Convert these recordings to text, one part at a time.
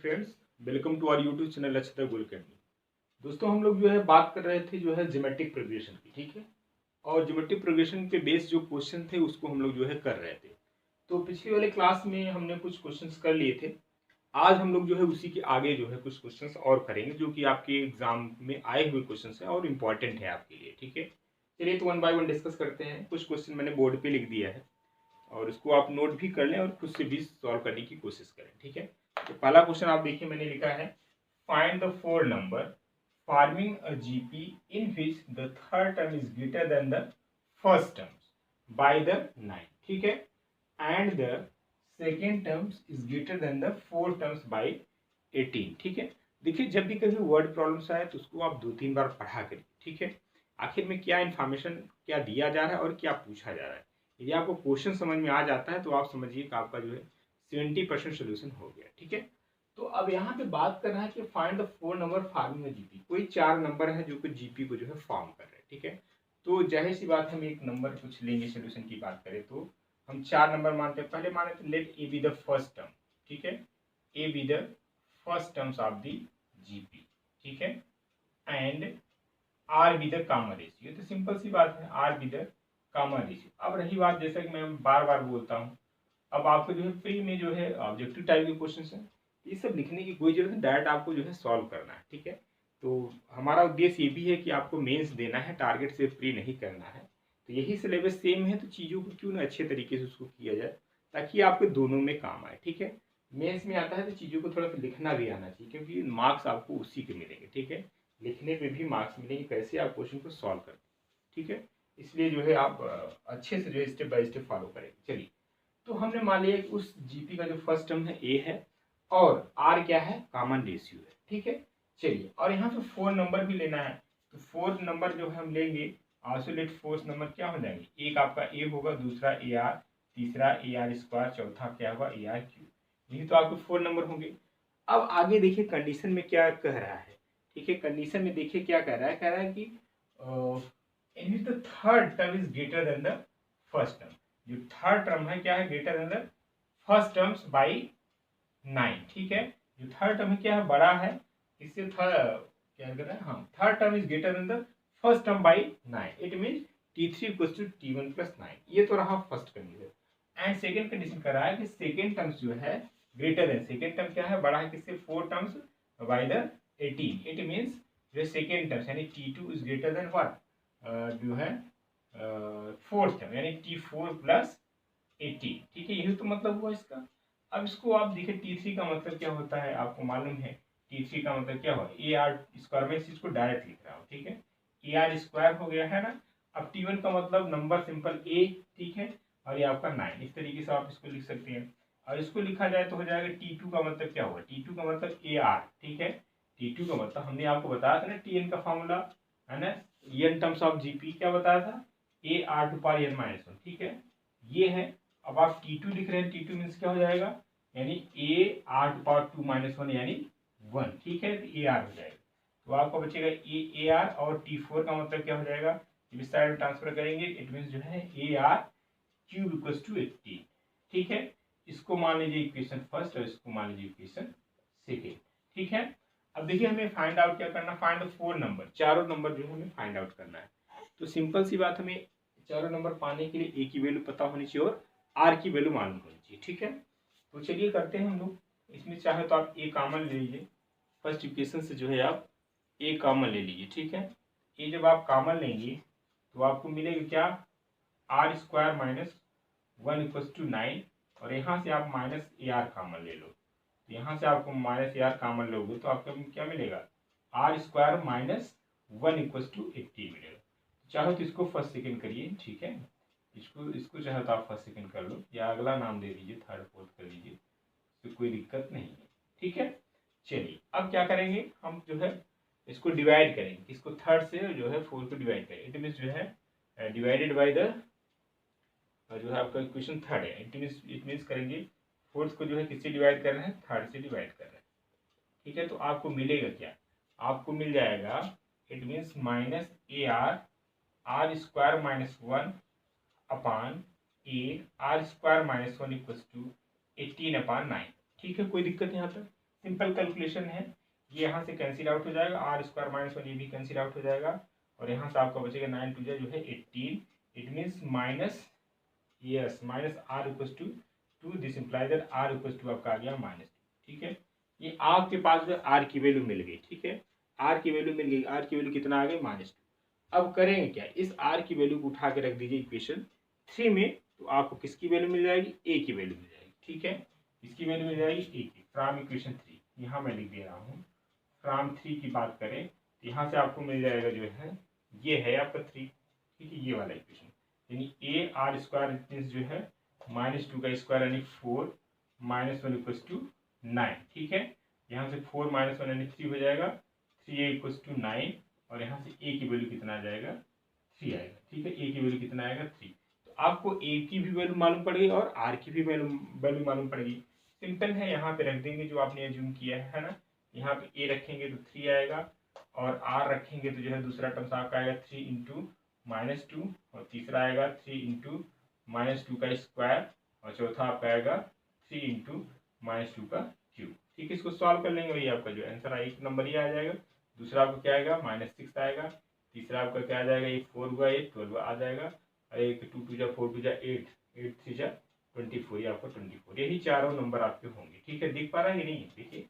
Friends, welcome to our YouTube channel Lakshya Guru academy. दोस्तों, हम लोग जो है बात कर रहे थे जो है ज्योमेट्रिक प्रोग्रेशन की, ठीक है। और ज्योमेट्रिक प्रोग्रेशन पे बेस जो क्वेश्चन थे उसको हम लोग जो है कर रहे थे। तो पिछले वाले क्लास में हमने कुछ क्वेश्चंस कर लिए थे। आज हम लोग जो है उसी के आगे जो है कुछ क्वेश्चंस और करेंगे जो कि आपके एग्जाम में आए हुए क्वेश्चंस हैं और इम्पोर्टेंट है आपके लिए, ठीक है। चलिए तो वन बाय वन डिस्कस करते हैं। कुछ क्वेश्चन मैंने बोर्ड पे लिख दिया है और इसको आप नोट भी कर लें और खुद से भी सॉल्व करने की कोशिश करें, ठीक है। तो पहला क्वेश्चन आप देखिए, मैंने लिखा है find the four number forming a GP in which the third term is greater than the first term by the 9, ठीक है, and the second terms is greater than the four terms by 18, ठीक है। देखिए, जब भी कभी word problems आए तो उसको आप 2-3 बार पढ़ा करिए, ठीक है। आखिर में क्या इन्फॉर्मेशन क्या दिया जा रहा है और क्या पूछा जा रहा है। यदि आपको क्वेश्चन समझ में आ जाता है तो आप समझिए कि आपका जो है 70% सोल्यूशन हो गया, ठीक है। तो अब यहाँ पे बात कर रहा है कि find the four number forming a GP. कोई 4 नंबर है जो कि जीपी को जो है फॉर्म कर रहे हैं, ठीक है। तो जाहिर सी बात, हम एक नंबर कुछ लेंगे सोल्यूशन की बात करें तो हम 4 नंबर मानते हैं। पहले माने तो let a be the first term, ठीक है। A be the first terms of the GP, ठीक है, and r be the common ratio. तो सिंपल सी बात है, r be the common ratio. अब रही बात, जैसा कि मैं बार बार बोलता हूँ, अब आपको जो है प्री में जो है ऑब्जेक्टिव टाइप के क्वेश्चन है, ये सब लिखने की कोई जरूरत नहीं, डायरेक्ट आपको जो है सॉल्व करना है, ठीक है। तो हमारा उद्देश्य ये भी है कि आपको मेंस देना है, टारगेट से प्री नहीं करना है। तो यही सिलेबस सेम है, तो चीज़ों को क्यों ना अच्छे तरीके से उसको किया जाए ताकि आपके दोनों में काम आए, ठीक है। मेंस में आता है तो चीज़ों को थोड़ा सा लिखना भी आना चाहिए, क्योंकि मार्क्स आपको उसी के मिलेंगे, ठीक है। लिखने पे भी मार्क्स मिलेंगे, कैसे आप क्वेश्चन को सॉल्व करते हैं, ठीक है। इसलिए जो है आप अच्छे से जो है स्टेप बाय स्टेप फॉलो करेंगे। चलिए, तो हमने मान लिया कि उस जीपी का जो फर्स्ट टर्म है ए है और आर क्या है, कॉमन रेशियो है, ठीक है। चलिए, और यहाँ पे फोर नंबर भी लेना है। तो फोर्थ नंबर जो है हम लेंगे, आइसोलेट फोर्थ नंबर क्या हो जाएंगे, एक आपका ए होगा, दूसरा ए आर, तीसरा ए आर स्क्वायर, चौथा क्या होगा ए आर क्यूब। यही तो आपके फोर नंबर होंगे। अब आगे देखिए कंडीशन में क्या कह रहा है, ठीक है। कंडीशन में देखिए क्या कह रहा है, कह रहा है कि in which the third term is greater than the first term. जो थर्ड टर्म है क्या है, greater than the first terms by 9, ठीक है। जो थर्ड टर्म है क्या है, बड़ा है, इससे क्या कर रहा है, हाँ, third term is greater than the first term by 9, it mean T3 equals to T1 plus 9। ये तो रहा first condition. And second condition कर रहा है कि सेकेंड टर्म्स जो है ग्रेटर देन, सेकेंड टर्म क्या है, बड़ा है किससे, four terms by the 18, it means जो सेकेंड टर्म्स यानी T2 is greater then what, जो है फोर्थ टर्म यानी T4 प्लस 18, ठीक है। यही तो मतलब हुआ इसका। अब इसको आप देखिए, T3 का मतलब क्या होता है, आपको मालूम है T3 का मतलब क्या हुआ, ए आर स्क्वायर में इसको डायरेक्ट लिख रहा हूँ, ठीक है। ए आर स्क्वायर हो गया है ना। अब T1 का मतलब नंबर सिंपल ए, ठीक है, और ये आपका 9, इस तरीके से आप इसको लिख सकते हैं। और इसको लिखा जाए तो हो जाएगा T2 का मतलब क्या हुआ, T2 का मतलब ए आर, ठीक है। T2 का मतलब हमने आपको बताया था ना, Tn का फॉर्मूला है ना, एन टर्म्स ऑफ जीपी क्या बताया था, a r to power N minus 1, ठीक है, ये है। अब आप T2 लिख रहे हैं, T2 मीन्स क्या हो जाएगा, यानी a r to power 2 minus 1 यानी 1, ठीक है, तो ए आर हो जाएगा। तो आपका बचेगा ए आर, और T4 का मतलब क्या हो जाएगा, इस साइड में ट्रांसफर करेंगे, इट मीन्स जो है a r cube equals to 18, ठीक है। इसको मान लीजिए इक्वेशन फर्स्ट और इसको मान लीजिए इक्वेशन सेकेंड, ठीक है। अब देखिए हमें फाइंड आउट क्या करना, फाइंड द फोर नंबर, चारों नंबर जो है हमें फाइंड आउट करना है। तो सिंपल सी बात, हमें चारों नंबर पाने के लिए ए की वैल्यू पता होनी चाहिए और आर की वैल्यू मालूम होनी चाहिए, ठीक है। तो चलिए करते हैं हम लोग। इसमें चाहे तो आप ए कॉमन ले लीजिए, फर्स्ट इक्वेशन से जो है आप ए कॉमन ले लीजिए, ठीक है। ए जब आप कॉमन लेंगे तो आपको मिलेगा क्या, r square minus 1 equals to 9, और यहाँ से आप माइनस ए आर कॉमन ले लो। तो यहाँ से आपको माइनस ए आर कॉमन लोगे तो आपको क्या मिलेगा, r square minus 1 equals to 80 मिलेगा। चाहो तो इसको फर्स्ट सेकेंड करिए, ठीक है, इसको इसको चाहे तो आप फर्स्ट सेकेंड कर लो, या अगला नाम दे दीजिए, थर्ड फोर्थ कर लीजिए, तो कोई दिक्कत नहीं है, ठीक है। चलिए, अब क्या करेंगे, हम जो है इसको डिवाइड करेंगे, इसको थर्ड से जो है फोर्थ को डिवाइड करेंगे, इट मीन्स जो है डिवाइडेड बाई द जो है आपका इक्वेशन थर्ड है, इट मीन्स करेंगे फोर्थ को जो है किससे डिवाइड कर रहे हैं, थर्ड से डिवाइड कर रहे हैं, ठीक है। तो आपको मिलेगा क्या, आपको मिल जाएगा, it means minus a r, r square minus 1 upon a r square minus 1 equals to 18 upon 9, ठीक है, कोई दिक्कत यहाँ पर। सिंपल कैलकुलेशन है, ये यहाँ से कैंसिल आउट हो जाएगा, आर स्क्वायर माइनस 1 ये भी कैंसिल आउट हो जाएगा, और यहाँ से आपका बचेगा 9 टू जो है 18, it means minus yes minus r equal to this implies that r equal to आपका आ गया -2। ठीक है, ये आपके पास जो आर की वैल्यू मिल गई। ठीक है, आर की वैल्यू मिल गई, आर की वैल्यू कितना आ गई -2। अब करेंगे क्या, इस आर की वैल्यू को उठा के रख दीजिए इक्वेशन 3 में, तो आपको किसकी वैल्यू मिल जाएगी, ए की वैल्यू मिल जाएगी। ठीक है, इसकी वैल्यू मिल जाएगी ए की, फ्रॉम इक्वेशन 3, यहाँ मैं लिख दे रहा हूँ, फ्रॉम 3 की बात करें तो यहाँ से आपको मिल जाएगा जो है, ये है आपका 3। ठीक है, ये वाला इक्वेशन, यानी ए आर स्क्वायर मीन्स जो है -2 का स्क्वायर यानी 4 -1 इक्वल्स टू 9। ठीक है, यहाँ से 4 -1 यानी 3 हो जाएगा, 3a इक्वल्स टू 9, और यहाँ से ए की वैल्यू कितना आ जाएगा, 3 आएगा। ठीक है, ए की वैल्यू कितना आएगा, 3। तो आपको ए की भी वैल्यू मालूम पड़ गई और आर की भी वैल्यू मालूम पड़ गई। सिंपल है, यहाँ पे रख देंगे जो आपने एज्यूम किया है ना, यहाँ पे ए रखेंगे तो 3 आएगा, और आर रखेंगे तो जो है दूसरा टर्म्स आपका आएगा 3 इंटू -2, और तीसरा आएगा 3 इंटू -2 का स्क्वायर, और चौथा आपका आएगा 3 इंटू -2 का क्यूब। ठीक है, इसको सॉल्व कर लेंगे, वही आपका जो आंसर एक नंबर ही आ जाएगा। दूसरा आपका क्या आएगा, -6 आएगा, तीसरा आपका क्या आ जाएगा, ये 4 हुआ, ये 12 आ जाएगा, और एक 2 2 जा 4 2 जा 8, 8 3 जा 24, ये आपका 24। यही चारों नंबर आपके होंगे। ठीक है, दिख पा रहा है कि नहीं, देखिए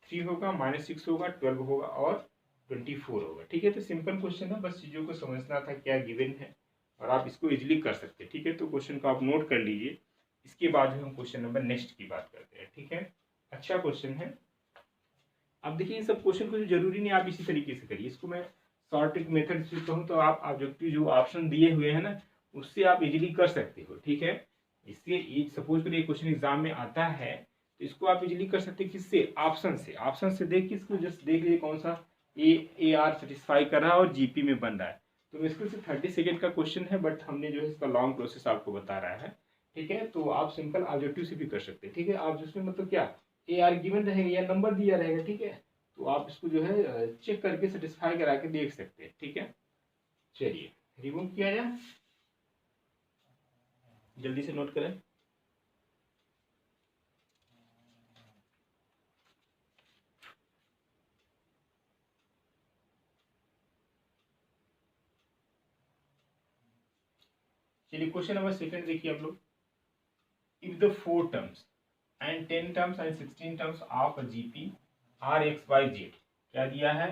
3 होगा, -6 होगा, 12 होगा और 24 होगा। ठीक है, तो सिंपल क्वेश्चन है, बस चीज़ों को समझना था क्या गिवन है, और आप इसको इजीली कर सकते हैं। ठीक है, तो क्वेश्चन को आप नोट कर लीजिए, इसके बाद जो हम क्वेश्चन नंबर नेक्स्ट की बात करते हैं। ठीक है, अच्छा क्वेश्चन है। अब देखिए, इन सब क्वेश्चन को जरूरी नहीं आप इसी तरीके से करिए, इसको मैं शॉर्ट मेथड से कहूँ तो आप ऑब्जेक्टिव जो ऑप्शन दिए हुए हैं ना, उससे आप इजीली कर सकते हो। ठीक है, इससे सपोज करिए क्वेश्चन एग्जाम में आता है, तो इसको आप इजीली कर सकते हैं, किससे, ऑप्शन से। ऑप्शन से देख के इसको जस्ट देख लीजिए कौन सा ए आर सेटिस्फाई कर रहा है और जीपी में बन रहा है। तो मुश्किल से 30 सेकेंड का क्वेश्चन है, बट हमने जो है इसका लॉन्ग प्रोसेस आपको बता रहा है। ठीक है, तो आप सिंपल ऑब्जेक्टिव से भी कर सकते हैं। ठीक है, आप जिसमें मतलब क्या ए आर गिवन रहेगा या नंबर दिया रहेगा। ठीक है, तो आप इसको जो है चेक करके सेटिस्फाई करा के देख सकते हैं। ठीक है, चलिए रिमूव किया जाए, जल्दी से नोट करें। चलिए क्वेश्चन नंबर सेकंड देखिए आप लोग, if the 4 terms and 10 terms and 16 terms of a GP are x y z, क्या दिया है,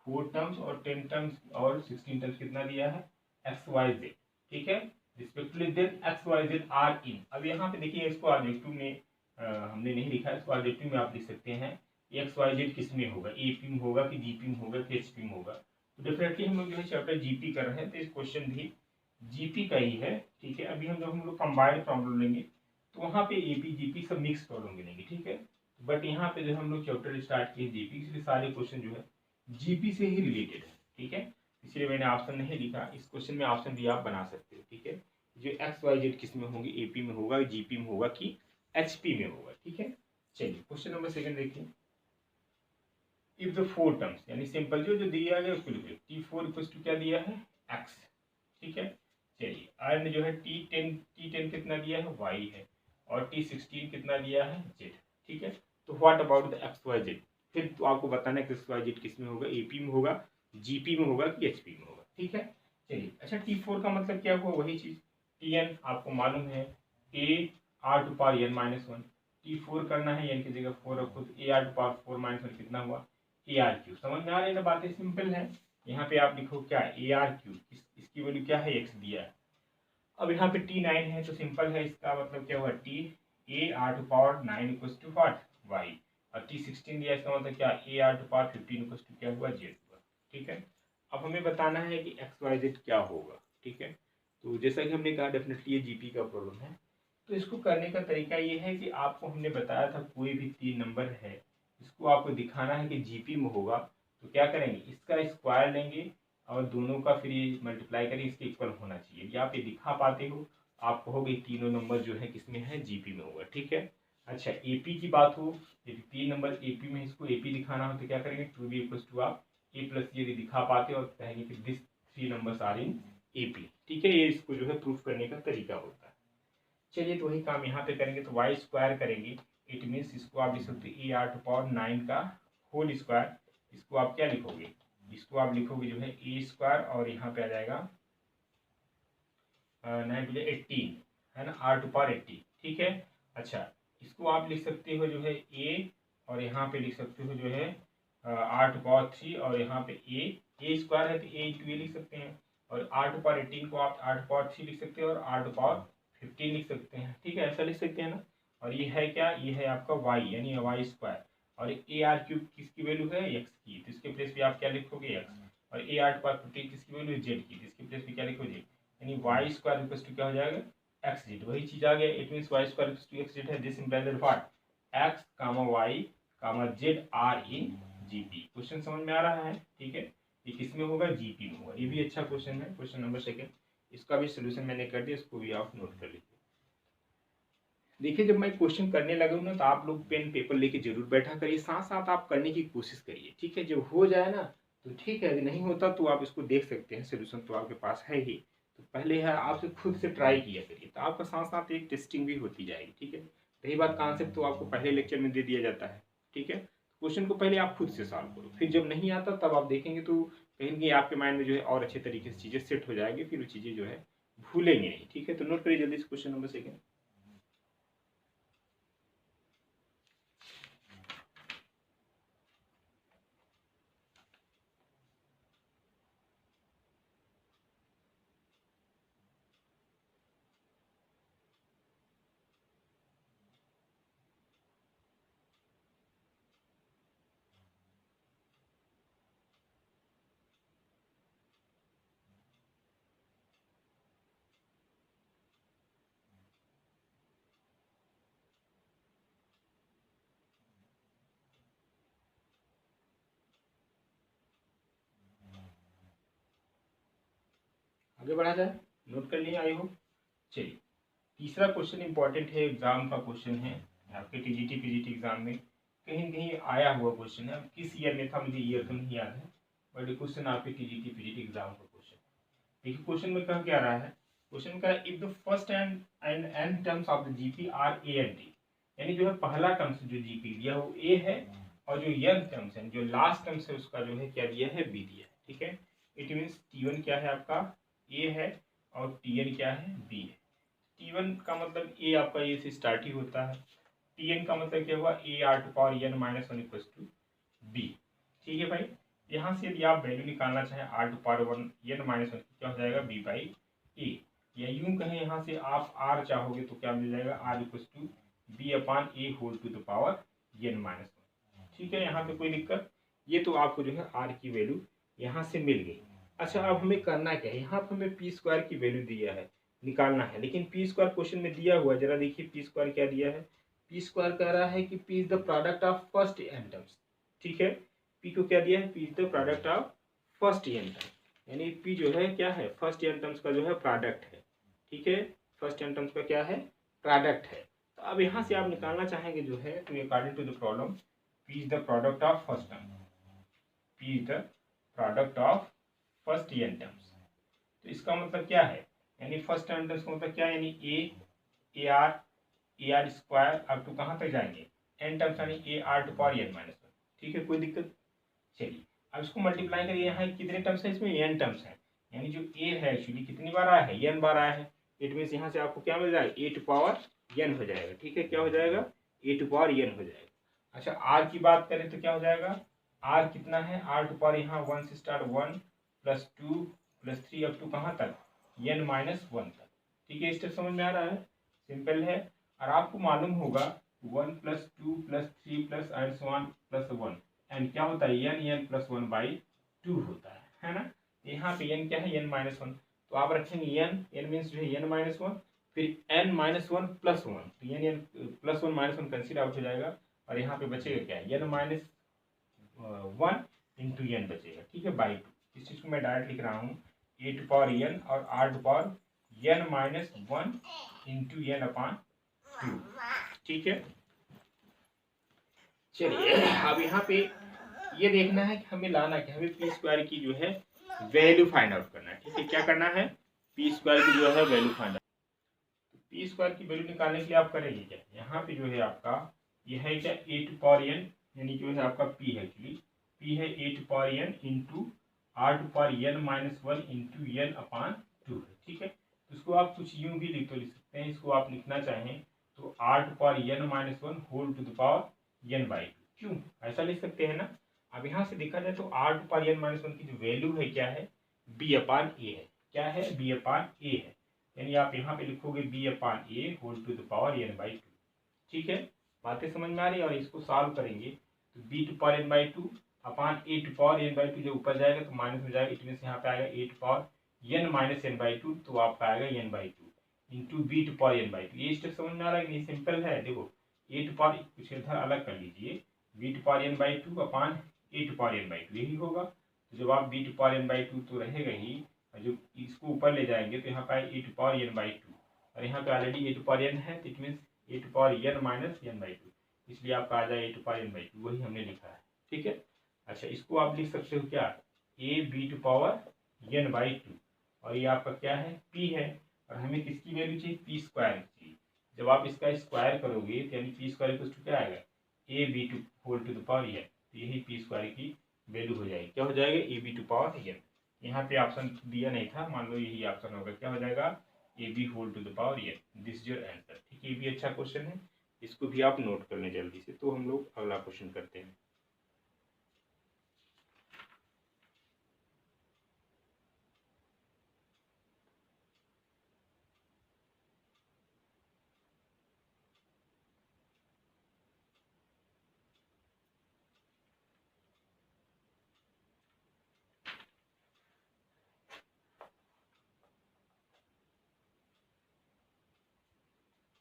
4 terms और 10 terms और 16 terms कितना दिया है, x y z। ठीक है, respectively then x y z are in. अब यहाँ पे देखिए, इसको ऑब्जेक्टिव में हमने नहीं लिखा है, इसको ऑब्जेक्टिव में आप लिख सकते हैं एक्स वाई जेड किस में होगा, एपी में होगा कि जीपी में होगा कि एचपी में होगा। तो डेफिनेटली हम लोग जो है चैप्टर जीपी कर रहे हैं, तो इस क्वेश्चन भी जीपी का ही है। ठीक है, अभी हम लोग कंबाइंड प्रॉब्लम लेंगे, तो वहाँ पे एपी जीपी सब मिक्स प्रॉब्लम गिनेंगे। ठीक है, बट यहाँ पे जो हम लोग चैप्टर स्टार्ट किए जीपी, इसलिए सारे क्वेश्चन जो है जीपी से ही रिलेटेड है। ठीक है, इसलिए मैंने ऑप्शन नहीं लिखा, इस क्वेश्चन में ऑप्शन भी आप बना सकते हो। ठीक है, जो एक्स वाई जेड किस में होंगे, एपी में होगा, जीपी में होगा कि एचपी में होगा। ठीक है, चलिए क्वेश्चन नंबर सेकंड देखिए, इफ द 4 टर्म्स, यानी सिंपल जो दिया गया उसको लिखिए, T4 इक्वल्स टू क्या दिया है, x। ठीक है, चलिए एंड जो है T10 कितना दिया है, y है, और T16 कितना दिया है, z। ठीक है, तो what about the x y z, फिर तो आपको बताना है कि एक्स वाई जेड किस में होगा, एपी में होगा, जीपी में होगा कि एचपी में होगा। ठीक है, चलिए अच्छा T4 का मतलब क्या हुआ, वही चीज Tn आपको मालूम है, a r to power n minus 1, T4 करना है, n की जगह 4 रखो, तो a r to power 4 minus 1 कितना हुआ, ए आर क्यूब। समझ में आ रही है ना, बातें सिंपल है। यहाँ पे आप लिखो क्या, ए आर क्यूब, इसकी वैल्यू क्या है, एक्स दिया है। अब यहाँ पे T9 है, तो सिंपल है, इसका मतलब क्या हुआ, t a r to power 9 equals to what, y, और T16 दिया, इसका मतलब क्या, a r to power 15 equals to क्या हुआ, जेड हुआ। ठीक है, अब हमें बताना है कि एक्स वाई जेड क्या होगा। ठीक है, तो जैसा कि हमने कहा डेफिनेटली ये जीपी का प्रॉब्लम है। तो इसको करने का तरीका ये है कि आपको हमने बताया था कोई भी 3 नंबर है, इसको आपको दिखाना है कि जीपी में होगा, तो क्या करेंगे, इसका स्क्वायर लेंगे और दोनों का फिर ये मल्टीप्लाई करेंगे, इसके इक्वल होना चाहिए। या आप ये दिखा पाते हो, आप कहोगे तीनों नंबर जो है किसमें है, जीपी में होगा। ठीक है, अच्छा एपी की बात हो, यदि 3 नंबर एपी में, इसको एपी दिखाना हो तो क्या करेंगे, 2b इक्वल्स टू आप ए प्लस यदि दिखा पाते हो और कहेंगे कि this 3 numbers are in AP. ठीक है, ये इसको जो है प्रूफ करने का तरीका होता है। चलिए तो वही काम यहाँ पे करेंगे, तो वाई स्क्वायर करेंगे, इट मीन्स इसको आप लिख सकते हो a r⁴ का होल स्क्वायर। इसको आप क्या लिखोगे, इसको आप लिखोगे जो है a² और यहाँ पे आ जाएगा 9 × 18 है ना, r⁴80, ठीक है। अच्छा, इसको आप लिख सकते हो जो है a और यहाँ पे लिख सकते हो जो है r⁴3 और यहाँ पे a² है तो a × a लिख सकते हैं, और r⁴18 को आप r⁴3 लिख सकते हैं और r⁴15 लिख सकते हैं, ठीक है, ऐसा लिख सकते हैं ना। और ये है क्या, ये है आपका y यानी y², और ar³ किसकी वैल्यू है, x की, तो इसके प्लेस पे आप क्या लिखोगे x, और a r⁴15 किसकी वैल्यू है, z की, तो इसके प्लेस पे क्या लिखोगे, यानी y² क्या हो जाएगा, xz, वही चीज आ गया। इट मीन्स y² xz है। This implies that what, x, y, z are in GP. Question समझ में आ रहा है, ठीक है। ये किस में होगा, जीपी में होगा। ये भी अच्छा क्वेश्चन है, क्वेश्चन नंबर 2। इसका भी सोल्यूशन मैंने कर दिया, इसको भी आप नोट कर लीजिए। देखिए, जब मैं क्वेश्चन करने लगा हूँ ना तो आप लोग पेन पेपर लेके जरूर बैठा करिए, साथ साथ आप करने की कोशिश करिए, ठीक है। जब हो जाए ना तो ठीक है, अगर नहीं होता तो आप इसको देख सकते हैं, सोल्यूशन तो आपके पास है ही। तो पहले है आपसे खुद से ट्राई किया करिए, तो आपका साथ साथ एक टेस्टिंग भी होती जाएगी, ठीक है। रही बात कॉन्सेप्ट, तो आपको पहले लेक्चर में दे दिया जाता है, ठीक है। क्वेश्चन को पहले आप खुद से सॉल्व करो, फिर जब नहीं आता तब आप देखेंगे तो कहीं ना कहीं आपके माइंड में जो है और अच्छे तरीके से चीज़ें सेट हो जाएगी, फिर वो चीज़ें जो है भूलेंगे नहीं, ठीक है। तो नोट करिए जल्दी से क्वेश्चन नंबर 2। आगे बढ़ा जाए, नोट कर लिए आई हो। चलिए, तीसरा क्वेश्चन इंपॉर्टेंट है, एग्जाम का क्वेश्चन है, आपके टीजीटी पीजीटी एग्जाम में कहीं कहीं आया हुआ क्वेश्चन है। किस ईयर में था मुझे ईयर तो नहीं याद है, बट ये क्वेश्चन आपके टीजीटी पीजीटी एग्जाम का क्वेश्चन। देखिए क्वेश्चन में कहा क्या रहा है, क्वेश्चन का if the first and n terms of the GP are a and d, यानी जो है पहला टर्म्स जो जीपी दिया वो ए है, और जो एन टर्म्स है, जो लास्ट टर्म्स है, उसका जो है क्या दिया है, बी दिया है, ठीक है। इट मीन्स टी1 क्या है आपका, ए है, और टी एन क्या है, बी है। टी1 का मतलब ए आपका ए से स्टार्ट ही होता है, टी एन का मतलब क्या हुआ, ए r⁴n-1 इक्वल्स टू बी, ठीक है भाई। यहाँ से यदि आप वैल्यू निकालना चाहें r⁴n-1 क्या हो जाएगा, b बाई ए, या यूं कहें यहाँ से आप r चाहोगे तो क्या मिल जाएगा, r equals to b/a whole to the power n-1, ठीक है। यहाँ पे कोई दिक्कत, ये तो आपको जो है r की वैल्यू यहाँ से मिल गई। अच्छा, अब हमें करना क्या है, यहाँ पर हमें p² की वैल्यू दिया है, निकालना है, लेकिन p² क्वेश्चन में दिया हुआ है, जरा देखिए p² क्या दिया है। p² कह रहा है कि p is the product of first n terms, ठीक है। p को क्या दिया है, p is the product of first n terms, यानी p जो है क्या है, फर्स्ट n टर्म्स का जो है प्रोडक्ट है, ठीक है। फर्स्ट n टर्म्स का क्या है, प्रोडक्ट है। तो अब यहाँ से आप निकालना चाहेंगे जो है, तो according to the problem p is the product of first term, p is the product of first n terms. तो इसका मतलब क्या है, यानी फर्स्ट n टर्म्स का मतलब क्या है, यानी a r स्क्वायर अब टू कहाँ तक जाएंगे, n टर्म्स, यानी ar⁴n-1, ठीक है, कोई दिक्कत। चलिए, अब इसको मल्टीप्लाई करिए, यहाँ कितने टर्म्स है, इसमें n टर्म्स है, यानी जो a है एक्चुअली कितनी बार आया है, n बार आया है। इट मीन्स यहाँ से आपको क्या मिल जाएगा, a⁴n हो जाएगा, ठीक है। क्या हो जाएगा, a⁴n हो जाएगा। अच्छा, r की बात करें तो क्या हो जाएगा, r कितना है, r⁴ यहाँ 1 से स्टार्ट 1 + 2 + 3 अप टू कहाँ तक, n-1 तक, ठीक है। स्टेप समझ में आ रहा है, सिंपल है। और आपको मालूम होगा 1 + 2 + 3 + 1 एंड क्या होता है, n+1/2 होता है ना। यहाँ पे n क्या है, n-1, तो आप रखेंगे n मीन्स जो है n-1, फिर n-1 + 1, तो n+1 - 1 कंसीडर आउट हो जाएगा, और यहाँ पे बचेगा क्या, n-1 इंटू n बचेगा, ठीक है, बाई 2। इस चीज को मैं डायरेक्ट लिख रहा हूँ, a⁴n और r⁴n-1 इंटू n/2, ठीक है। चलिए, अब यहाँ पे ये देखना है कि हमें लाना क्या, हमें p² की जो है वैल्यू फाइंड आउट करना है, ठीक है। क्या करना है, p² की जो है वैल्यू फाइंड आउट। p² की वैल्यू निकालने के लिए आप करेंगे क्या, यहाँ पे जो है आपका ये है क्या ए टू पावर एन, यानी कि वह आपका पी है, एक्चुअली पी है A to power N into R to power N minus one into N upon two है, ठीक है। तो इसको आप कुछ यूं भी लिख सकते हैं, इसको आप लिखना चाहें तो r to power N minus one whole to the power N by two, क्यों ऐसा लिख सकते हैं ना। अब यहाँ से देखा जाए तो r to power N minus one की जो वैल्यू है क्या है, बी अपान ए है, क्या है बी अपान ए है, यानी आप यहाँ पे लिखोगे b upon a whole to the power N by two, ठीक है। बातें समझ में आ रही है। और इसको सॉल्व करेंगे तो b to power N by two upon a to power N by two, जो ऊपर जाएगा तो माइनस में जाएगा, इट मीन्स यहाँ पे आएगा A to power N minus N by two, तो आपका आएगा N by two into B to power N by two. ये स्टेप समझ में आ रहा है कि नहीं, सिंपल है। देखो ए टू पावर कुछ इधर अलग कर लीजिए, b to power N by two upon a to power N by two, यही होगा। तो जब आप b to power N by two तो रहेगा ही, और जो इसको ऊपर ले जाएंगे तो यहाँ पे A to power N by two, और यहाँ पे already A to power N है, तो it means A to power N minus N by two, इसलिए आपका आ जाए A to power N by two, वही हमने लिखा है, ठीक है। अच्छा, इसको आप लिख सकते हो क्या, a b to power N by two, और ये आपका क्या है पी है, और हमें किसकी वैल्यू चाहिए, पी स्क्वायर चाहिए। जब आप इसका स्क्वायर करोगे तो यानी पी स्क्वायर इक्वल टू क्या आएगा, a b to whole to the power n, तो यही पी स्क्वायर की वैल्यू हो जाएगी, क्या हो जाएगा a b to power n. यहाँ पे ऑप्शन दिया नहीं था, मान लो यही ऑप्शन होगा, क्या हो जाएगा a b whole to the power n, this is your answer, ठीक है। ये भी अच्छा क्वेश्चन है, इसको भी आप नोट कर लें जल्दी से। तो हम लोग अगला क्वेश्चन करते हैं।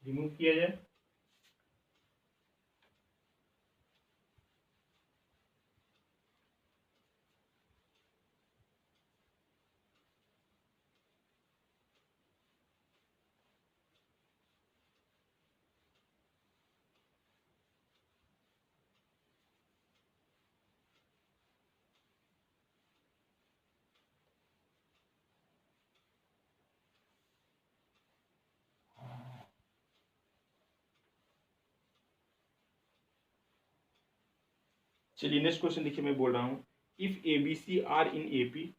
रिमूव किया जाए, चलिए नेक्स्ट क्वेश्चन देखिए, मैं बोल रहा हूँ if a b c are in A P,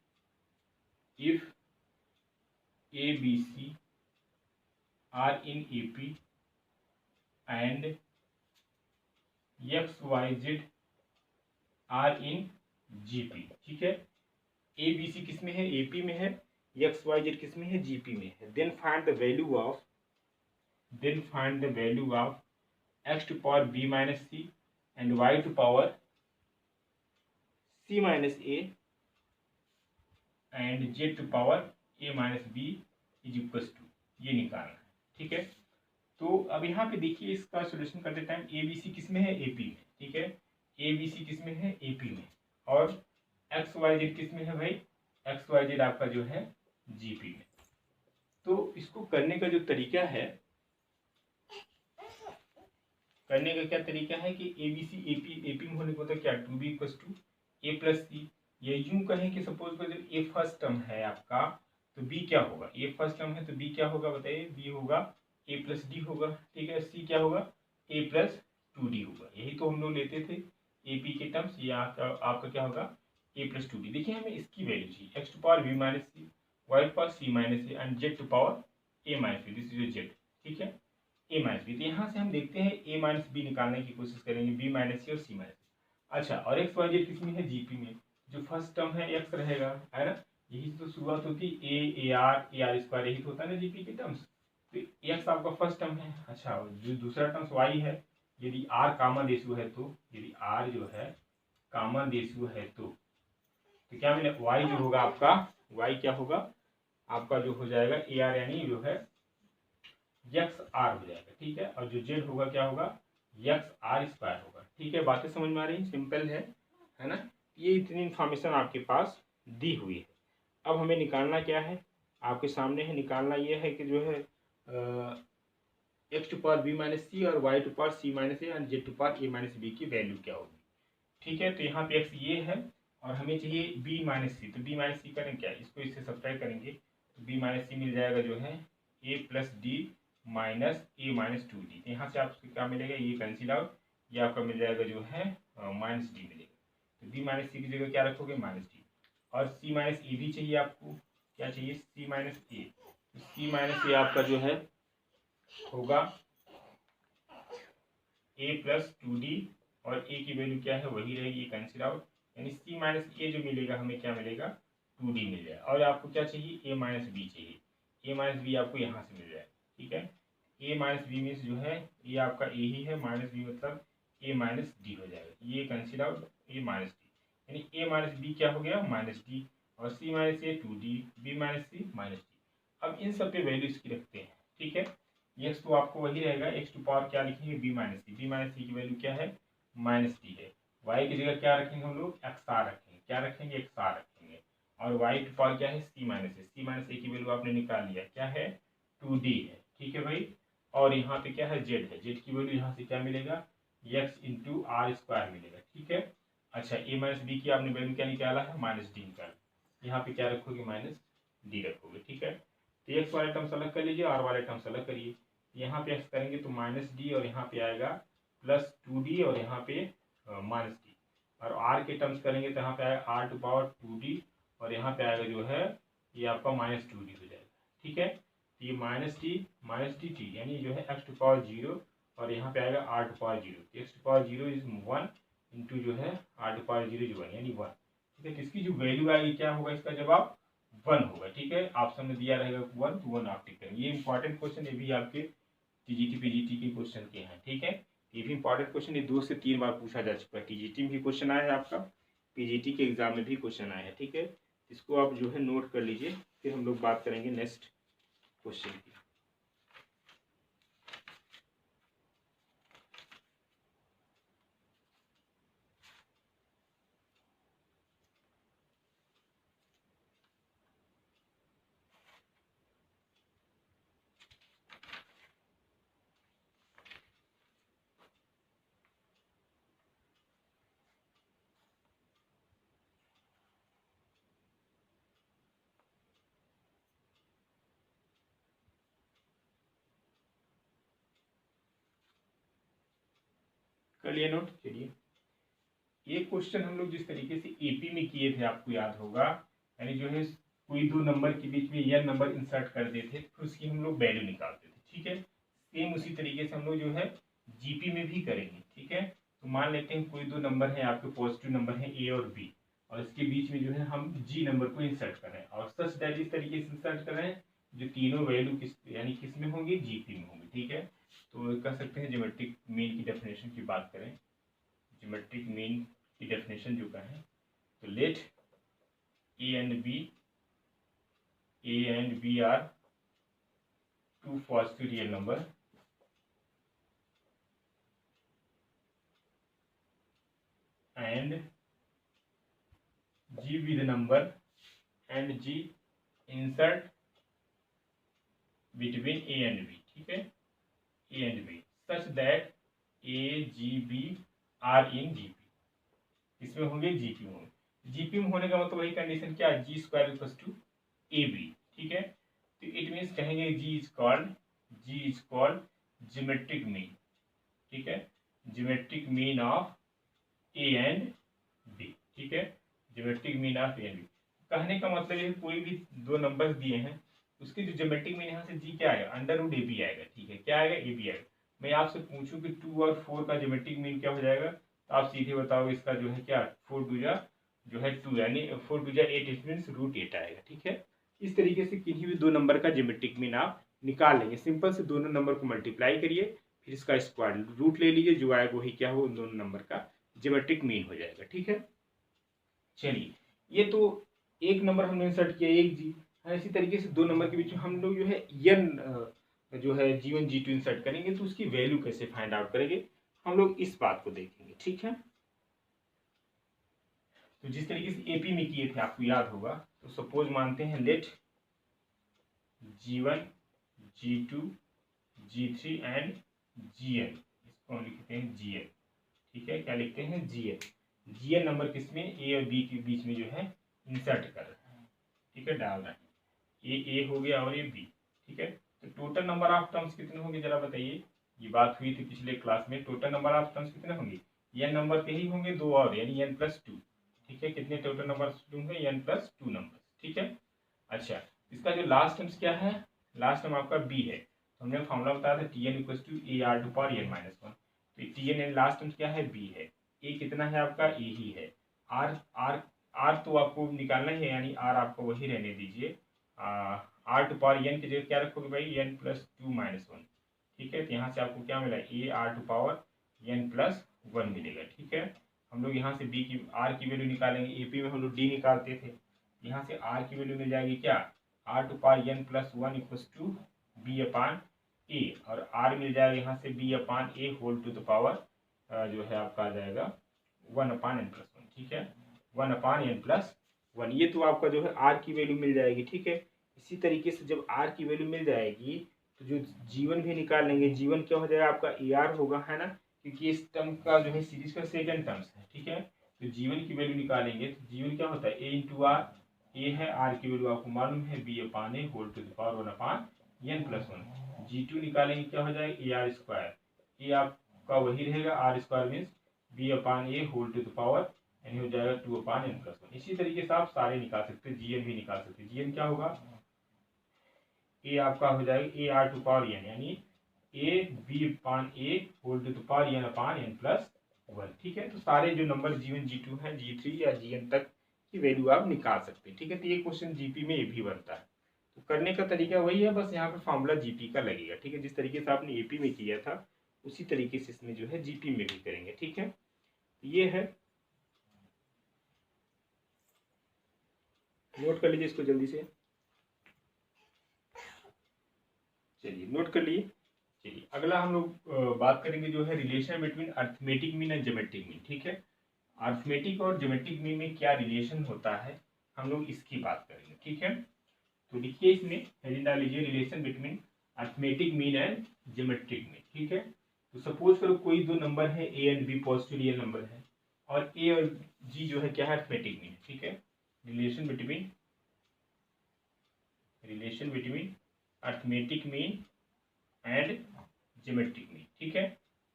if a b c are in A P and x y z are in G P, ठीक है। ए बी सी किस में है, ए पी में है, एक्स वाई जेड किस में है, जी पी में है। Then find the value of x to power B minus c and y to power C minus A and Z to power A minus b is equal to, ये निकालना है, ठीक है। तो अब यहाँ पे देखिए इसका सोल्यूशन करते टाइम ए बी सी किस में है, ए पी में, ठीक है। ए बी सी किस में है, ए पी में, और एक्स वाई जेड किस में है भाई, एक्स वाई जेड आपका जो है जी पी में। तो इसको करने का जो तरीका है, करने का क्या तरीका है कि ए बी सी ए पी में होने को होता है क्या, two B equal to A plus C. ये यूं कहें कि सपोज कर जब ए फर्स्ट टर्म है आपका तो बी क्या होगा, ए फर्स्ट टर्म है तो बी क्या होगा बताइए, बी होगा ए प्लस डी होगा, ठीक है। सी क्या होगा, ए प्लस टू डी होगा, यही तो हम लोग लेते थे ए पी के टर्म्स। ये आपका क्या होगा, ए प्लस टू डी। देखिए हमें इसकी वैल्यू चाहिए, x to power B minus c, y to power C minus A and Z to power A minus b, this is z, ठीक है, ए माइनस बी। तो यहाँ से हम देखते हैं ए माइनस बी निकालने की कोशिश करेंगे, बी माइनस सी और सी माइनस। अच्छा, और एक्स वाई जेड किसमें है, जीपी में, जो फर्स्ट टर्म है एक्स रहेगा, है ना। यही तो शुरुआत होती है ए आर स्क्वायर, यही तो होता है ना जीपी के टर्म्स। तो एक्स आपका फर्स्ट टर्म है। अच्छा, जो दूसरा टर्म्स वाई है, यदि आर कॉमन रेशियो है तो, यदि आर जो है कॉमन रेशियो है तो क्या मिले, वाई जो होगा आपका, वाई क्या होगा आपका जो हो जाएगा ए आर, यानी जो है एक्स आर हो जाएगा, ठीक है। और जो जेड होगा क्या होगा, एक्स आर स्क्वायर होगा, ठीक है। बातें समझ में आ रही, सिंपल है ना। ये इतनी इन्फॉर्मेशन आपके पास दी हुई है। अब हमें निकालना क्या है, आपके सामने है, निकालना ये है कि जो है X to power B minus C और Y to power C minus A and Z to power A minus B की वैल्यू क्या होगी, ठीक है। तो यहाँ पे एक्स ये है और हमें चाहिए बी माइनस सी, तो बी माइनस सी करें क्या, इसको इससे सब्ट्रैक्ट करेंगे तो बी माइनस सी मिल जाएगा जो है ए प्लस डी माइनस ए माइनस टू डी। यहाँ से आपको क्या मिलेगा, ये कैंसिल आउट, ये आपका मिल जाएगा जो है माइनस डी मिलेगा। तो बी माइनस सी की जगह क्या रखोगे, माइनस डी। और सी माइनस ए भी चाहिए आपको, क्या चाहिए, सी माइनस ए। तो सी माइनस ए आपका जो है होगा ए प्लस टू डी, और ए की वैल्यू क्या है वही रहेगी, ये कैंसिल आउट, यानी सी माइनस ए जो मिलेगा हमें क्या मिलेगा, टू डी मिल जाए। और आपको क्या चाहिए, ए माइनस बी चाहिए। ए माइनस बी आपको यहाँ से मिल जाए, ठीक है। ए माइनस बी मीन्स जो है ये आपका ए ही है, माइनस बी मतलब ए माइनस डी हो जाएगा, ये कैंसिल आउट, ए माइनस डी, यानी ए माइनस बी क्या हो गया, माइनस डी, और C minus A to D, B minus C minus D. अब इन सब पे वैल्यू इसकी रखते हैं, ठीक है। एक्स तो आपको वही रहेगा, एक्स टू पावर क्या लिखेंगे, बी माइनस सी। बी माइनस सी की वैल्यू क्या है, माइनस डी है। वाई की जगह क्या रखेंगे हम लोग, एक्स आर रखेंगे, क्या रखेंगे, एक्स आर रखेंगे। और वाई टू पावर क्या है, सी माइनस ए। सी माइनस ए की वैल्यू आपने निकाल लिया, क्या है, टू डी है, ठीक है भाई। और यहाँ पे क्या है, जेड है, जेड की वैल्यू यहाँ से क्या मिलेगा, एक्स इंटू आर स्क्वायर मिलेगा, ठीक है। अच्छा, ए माइनस बी की आपने वैल्यू क्या निकाला है, माइनस डी निकाला, यहाँ पे क्या रखोगे, माइनस डी रखोगे, ठीक है। तो एक्स वाले टर्म्स अलग कर लीजिए, आर वाले टर्म्स अलग करिए। यहाँ पे एक्स करेंगे तो माइनस डी, और यहाँ पे आएगा प्लस टू डी, और यहाँ पे माइनस डी। और आर के टर्म्स करेंगे तो यहाँ पे आएगा r to power two d, और यहाँ पे आएगा जो है ये आपका माइनस टू डी हो जाएगा, ठीक है। तो ये माइनस टी टी, यानी जो है एक्स टू पावर जीरो, और यहाँ पे आएगा r to power zero. X to power zero is one into जो है r to power zero is one, यानी वन, ठीक है। तो इसकी जो वैल्यू आएगी क्या होगा, इसका जवाब वन होगा, ठीक है। ऑप्शन में दिया रहेगा वन, तो वन आप टिक करेंगे। ये इंपॉर्टेंट क्वेश्चन, ये भी आपके टीजीटी पीजीटी के क्वेश्चन के हैं, ठीक है। ये भी इंपॉर्टेंट क्वेश्चन, ये 2 से 3 बार पूछा जा चुका है। टीजीटी में भी क्वेश्चन आया है आपका, पीजीटी के एग्जाम में भी क्वेश्चन आया है, ठीक है। इसको आप जो है नोट कर लीजिए, फिर हम लोग बात करेंगे नेक्स्ट क्वेश्चन की। कर लिए नोट, चलिए। ये क्वेश्चन हम लोग जिस तरीके से एपी में किए थे आपको याद होगा, यानी जो है कोई दो नंबर के बीच में यह नंबर इंसर्ट कर देते थे, फिर उसकी हम लोग वैल्यू निकालते थे, ठीक है। सेम उसी तरीके से हम लोग जो है जीपी में भी करेंगे, ठीक है। तो मान लेते हैं कोई दो नंबर है आपके, पॉजिटिव नंबर है ए और बी, और इसके बीच में जो है हम जी नंबर को इंसर्ट कर रहे हैं, और सच दैट इस तरीके से इंसर्ट कर रहे हैं जो तीनों वैल्यू किस यानी किस में होंगी, जीपी में होंगी, ठीक है। तो कह सकते हैं ज्योमेट्रिक मीन की डेफिनेशन की बात करें, ज्योमेट्रिक मीन की डेफिनेशन जो का है, तो let a and b are two positive real number and g with number and g insert between a and B, ठीक है, a and b such that a g b are in GP, इसमें होंगे GP में होंगे। GP में होने का मतलब वही कंडीशन क्या, G square equals to A B, ठीक है। तो इट मीन्स कहेंगे G is called geometric mean, ठीक है, geometric mean of A and B, ठीक है, geometric mean of A and B. कहने का मतलब ये कोई भी दो नंबर दिए हैं, उसके जो ज्योमेट्रिक मीन यहाँ से जी क्या आएगा, अंडर रूट ए बी आएगा, ठीक है, क्या आएगा, ए बी आएगा। मैं आपसे पूछूं कि 2 और 4 का ज्योमेट्रिक मीन क्या हो जाएगा, तो आप सीधे बताओगे इसका जो है क्या, 4 टू जा जो है 2, यानी 4 टू जा 8, इट मीन्स रूट 8 आएगा, ठीक है। इस तरीके से किसी भी दो नंबर का ज्योमेट्रिक मीन आप निकाल लेंगे। सिंपल से दोनों नंबर को मल्टीप्लाई करिए, फिर इसका स्क्वायर रूट ले लीजिए, जो आएगा वही क्या हो, उन दोनों नंबर का ज्योमेट्रिक मीन हो जाएगा, ठीक है। चलिए, ये तो एक नंबर हमने इंसर्ट किया, एक जी है। इसी तरीके से दो नंबर के बीच में हम लोग जो है एन जो है G1 G2 इंसर्ट करेंगे, तो उसकी वैल्यू कैसे फाइंड आउट करेंगे, हम लोग इस बात को देखेंगे, ठीक है। तो जिस तरीके से एपी में किए थे आपको याद होगा, तो सपोज मानते हैं late G1 G2 G3 and Gn, इसको हम लिखते हैं Gn, ठीक है। क्या लिखते हैं, Gn नंबर किसमें, ए और बी के बीच में जो है इंसर्ट कर रहे हैं, ठीक है, डाल रहे हैं। ए हो गया और ये बी, ठीक है। तो टोटल नंबर ऑफ टर्म्स कितने होंगे जरा बताइए, ये बात हुई थी पिछले क्लास में। टोटल नंबर ऑफ टर्म्स कितने होंगे, n नंबर के ही होंगे, 2 और यानी n+2। ठीक है, कितने टोटल नंबर होंगे, n+2 नंबर। ठीक है। अच्छा, इसका जो लास्ट टर्म्स क्या है, लास्ट टर्म आपका b है। तो हमने फॉर्मूला बताया था Tn = AR⁴ तो Tn लास्ट टर्म्स क्या है, b है। a कितना है आपका, a ही है। r तो आपको निकालना ही है, यानी r आपको वही रहने दीजिए। r⁴n की जगह क्या रखोगे भाई, n+2 - 1। ठीक है, तो यहाँ से आपको क्या मिला, AR⁴n+1 मिलेगा। ठीक है, हम लोग यहाँ से b की r की वैल्यू निकालेंगे। एपी में हम लोग d निकालते थे, यहाँ से r की वैल्यू मिल जाएगी क्या, r⁴n+1 = b/a, और r मिल जाएगा यहाँ से b/a² जो है आपका आ जाएगा 1/n+1। ठीक है, 1/n+1। ये तो आपका जो है r की वैल्यू मिल जाएगी। ठीक है, इसी तरीके से जब r की वैल्यू मिल जाएगी तो जो जीवन भी निकाल लेंगे। जीवन क्या हो जाएगा आपका, AR होगा, है ना, क्योंकि इस टर्म का जो है सीरीज का सेकंड टर्म्स है। ठीक है, तो जीवन की वैल्यू निकालेंगे तो जीवन क्या होता है, a × r। a है, r की वैल्यू आपको मालूम है b/a² 1/n+1। g2 निकालेंगे, क्या हो जाएगा, AR²। a आपका वही रहेगा, r² मीन्स b/a² यानी हो जाएगा 2/n+1। इसी तरीके से आप सारे निकाल सकते हैं, gn भी निकाल सकते हैं। gn क्या होगा, a आपका हो जाएगा AR⁴n यानी ab/a² ठीक है, तो सारे जो नंबर g1 g2 है, g3 या gn तक की वैल्यू आप निकाल सकते हैं। ठीक है, तो ये क्वेश्चन जीपी में ये भी बनता है। तो करने का तरीका वही है, बस यहाँ पे फॉर्मूला जीपी का लगेगा। ठीक है, जिस तरीके से आपने एपी में किया था उसी तरीके से इसमें जो है जीपी में भी करेंगे। ठीक है, ये है, नोट कर लीजिए इसको जल्दी से। चलिए नोट कर लिए। चलिए अगला हम लोग बात करेंगे जो है relation between arithmetic mean and geometric mean. ठीक है, अर्थमेटिक और ज्योमेट्रिक मीन में क्या रिलेशन होता है, हम लोग इसकी बात करेंगे। ठीक है, तो लिखिए इसमें हेडिंग डाल लीजिए, relation between arithmetic mean and geometric mean. ठीक है, तो सपोज करो कोई दो नंबर है a and b positive real number है, और a और g जो है क्या है, अर्थमेटिक मीन। ठीक है, relation between arithmetic mean and geometric mean. ठीक है,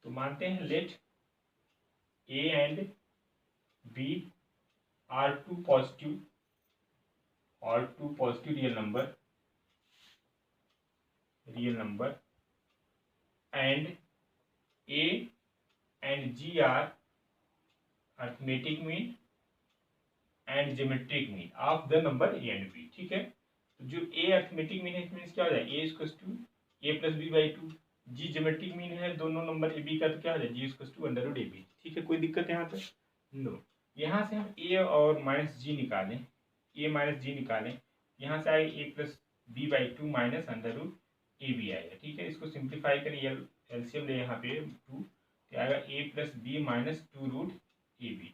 तो मानते हैं let a and b are two positive real number and a and g are arithmetic mean and geometric mean of the number a and b। ठीक है, तो जो a arithmetic mean है इसमें क्या हो जाएगा, a=a+b/2। जी ज्योमेट्रिक मीन है दोनों नंबर ए बी का, तो क्या हो जाएगा, g=√ab। ठीक है, कोई दिक्कत यहाँ तक, नो। यहाँ से हम a और -g निकालें, यहाँ से आएगा a+b/2 -√ab आएगा। ठीक है, इसको सिंप्लीफाई करें, एलसीएम ले यहाँ पे 2, तो आएगा a+b -2√ab।